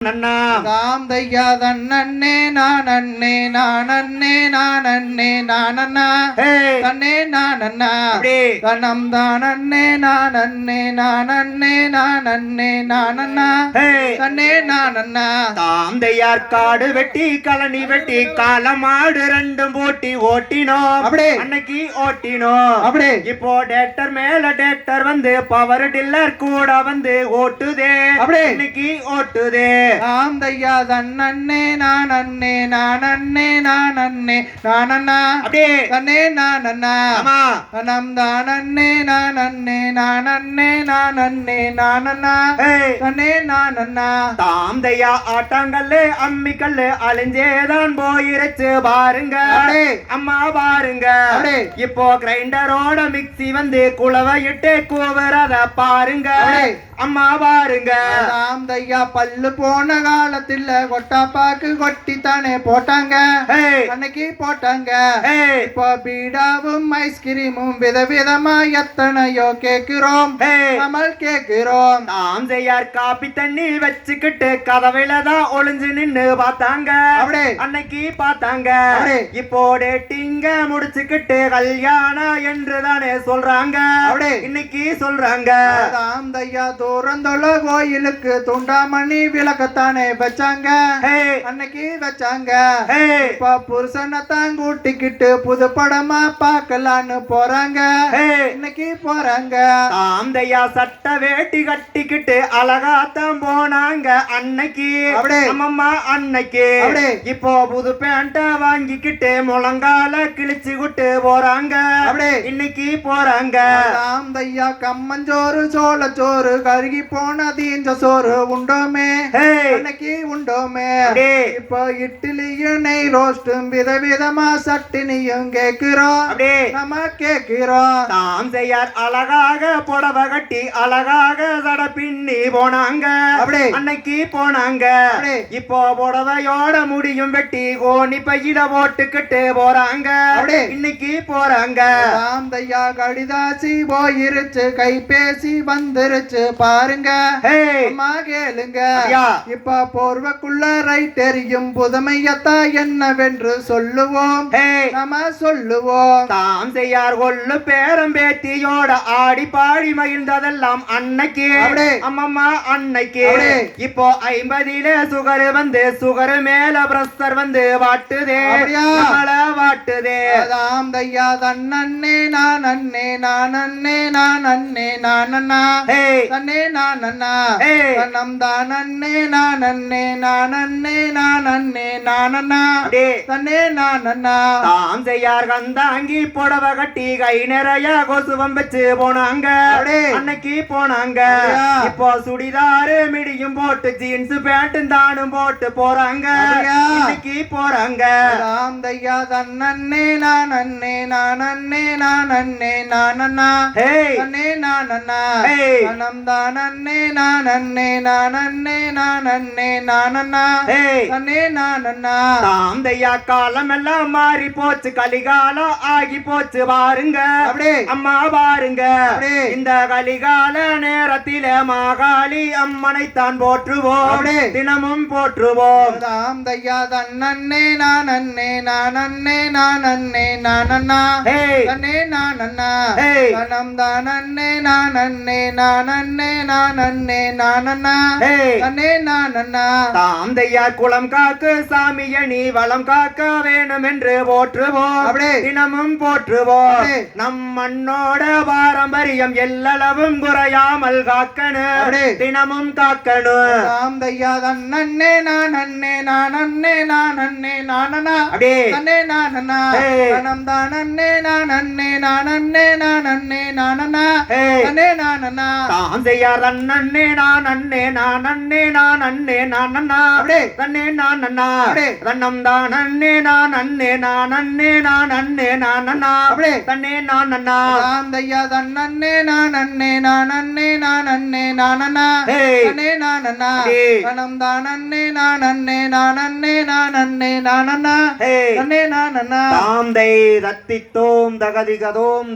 நன்னா தாம் தையா தன்னே நானே நானே நானே நானண்ணா தன்னே நானண்ணா தனம் தானே நானே நானே நானே நானண்ணா தன்னே நானண்ணா தாம் தையார் காடு வெட்டி கலனி வெட்டி காலமாடு ரெண்டும் போட்டி ஓட்டினோம் அப்படியே அன்னைக்கு ஓட்டினோம் அப்படியே இப்போ டேக்டர் மேல டேக்டர் வந்து பவர் டில்லர் கூட வந்து ஓட்டுதே அப்படியே இன்னைக்கு ஓட்டுதே தாம் தையா தன்னே நானே நானே நானே நானண்ணா அப்படியே தன்னே நானண்ணா ஆமா தனம் தானே நானே நானே நானே நானண்ணா தன்னே நானண்ணா தாம் தையா ஆட்டாங்கல்லு அம்மிக்கல்லு அழிஞ்சேதான் போயிருச்சு பாருங்க அம்மா பாருங்க இப்போ கிரைண்டரோட மிக்சி வந்து குளவையிட்டு கூவுறத பாருங்க அம்மா பாருங்க தாம் தையா பல்லு போன காலத்துல கொட்டாப்பாக்கு கொட்டித்தானே போட்டாங்க அன்னைக்கு போட்டாங்க இப்போ பீடாவும் ஐஸ்கிரீமும் விதவிதமா எத்தனையோ கேக்குறோம் நம்ம கேக்குறோம் தாம் தையார் காப்பி தண்ணி வச்சுக்கிட்டு கதவையில தான் ஒளிஞ்சு நின்னு பார்த்தாங்க அன்னைக்கு பார்த்தாங்க இப்போ டேட்டிங்க முடிச்சுக்கிட்டு கல்யாணம் என்று தானே சொல்றாங்க இன்னைக்கு சொல்றாங்க தாம் தையா தூரந்தொள்ள கோயிலுக்கு துண்டாமணி விளக்கத்தானே வச்சாங்க அன்னைக்கு வச்சாங்க இப்ப புருஷனைத்தான் கூட்டிக்கிட்டு புது படமா பார்க்கலான்னு போறாங்க இன்னைக்கு போறாங்க தாம் தையா சட்ட வேட்டி கட்டிக்கிட்டு அழகாத்தான் போனாங்க அன்னைக்கு அம்மம்மா அன்னைக்கு இப்போ புது பேண்ட வாங்கிக்கிட்டு முழங்கால கிழிச்சு விட்டு போறாங்க இன்னைக்கு போறாங்க தாம் தையா கம்மஞ்சோறு சோளச்சோறு கருகி போன தீஞ்ச சோறு உண்டோமே அன்னைக்கு உண்டோமே இப்போ இட்லியும் நெய் ரோஸ்டும் விதவிதமா சட்டினியும் கேக்குறோம் நம்ம கேக்குறோம் தாம் செய்யார் அழகாக புடவை கட்டி அழகாக சட பின்னி போனாங்க அன்னைக்கு போனாங்க இப்போ புடவையோட முடியும் வெட்டி கோணி பையில போட்டுக்கிட்டு போறாங்க இன்னைக்கு போறாங்க தாம் தையா கடிதாசி போயிருச்சு கைபேசி வந்துருச்சு பாருங்க அம்மா கேளுங்க இப்ப போர்வக்குள்ள ரைட் எரியும் புதுமையத்தா என்னவென்று சொல்லுவோம் நம்ம சொல்லுவோம் தாம் செய்யார் கொள்ளு பேரம் பேத்தியோட ஆடி பாடி மகிழ்ந்ததெல்லாம் அன்னைக்கு அம்மம்மா அன்னைக்கு இப்போ 50 சுகர் வந்து சுகர் மேல பிரஷர் வந்து வாட்டுதே வாட்டுதே தாம் தையா தன்னே நானே நானே நானே நானண்ணா தன்னே நானண்ணா தனம் தானே நானே நானே நானே நானண்ணா தன்னே நானண்ணா தாம் செய்யார் கந்தாங்கி புடவை கட்டி கை நிறைய கொசுவம் வச்சு போனாங்க அன்னைக்கு போனாங்க இப்போ சுடிதாரு மிடியும் போட்டு ஜீன்ஸ் பேண்ட்டும் தானும் போட்டு போறாங்க இன்னைக்கு போறாங்க தாம் தையா தன்னே நானே நானே நானே நானண்ணா தன்னே நானண்ணா தனம் தானே நானே நானே நானே நானண்ணா தன்னே நானண்ணா தாம் தையா காலம் எல்லாம் மாறி போச்சு கலிகாலம் ஆகி போச்சு பாருங்க அம்மா பாருங்க இந்த கலிகால நேரத்தில மாகாளி அம்மனை தான் போற்றுவோம் தினமும் போற்றுவோம் தாம் தையா தன்னே நானே நானே நானே நானண்ணா தன்னே நானண்ணா தனம் தானே நானே நானே நானே நானண்ணா தன்னே நானண்ணா தாம் தையா குளம் காக்கு சாமியணி வளம் காக்க வேணும் என்று போற்றுவோம் தினமும் போற்றுவோம் நம் மண்ணோட பாரம்பரியம் எல்லளவும் குறையாமல் காக்கணும் தினமும் காக்கணும் தாம் தையா தன்னே நானே நானே நானே நானண்ணா தன்னே நானண்ணா தனம் தானே நானே நானே நானே நானண்ணா தன்னே நானண்ணா தாம் செய்யார் தன்னே நானே நானே நானே நானண்ணா தன்னே நானண்ணா தன்னம் தானே நானே நானே நானே நானண்ணா தன்னே நானண்ணா தாம் தையா தன்னே நானே நானே நானே நானண்ணா தன்னே நானண்ணா தனம் தானே நானே நானே நானே நானண்ணா தன்னே நானண்ணா தாம் தை தத்தித்தோம் தகதிகதோம்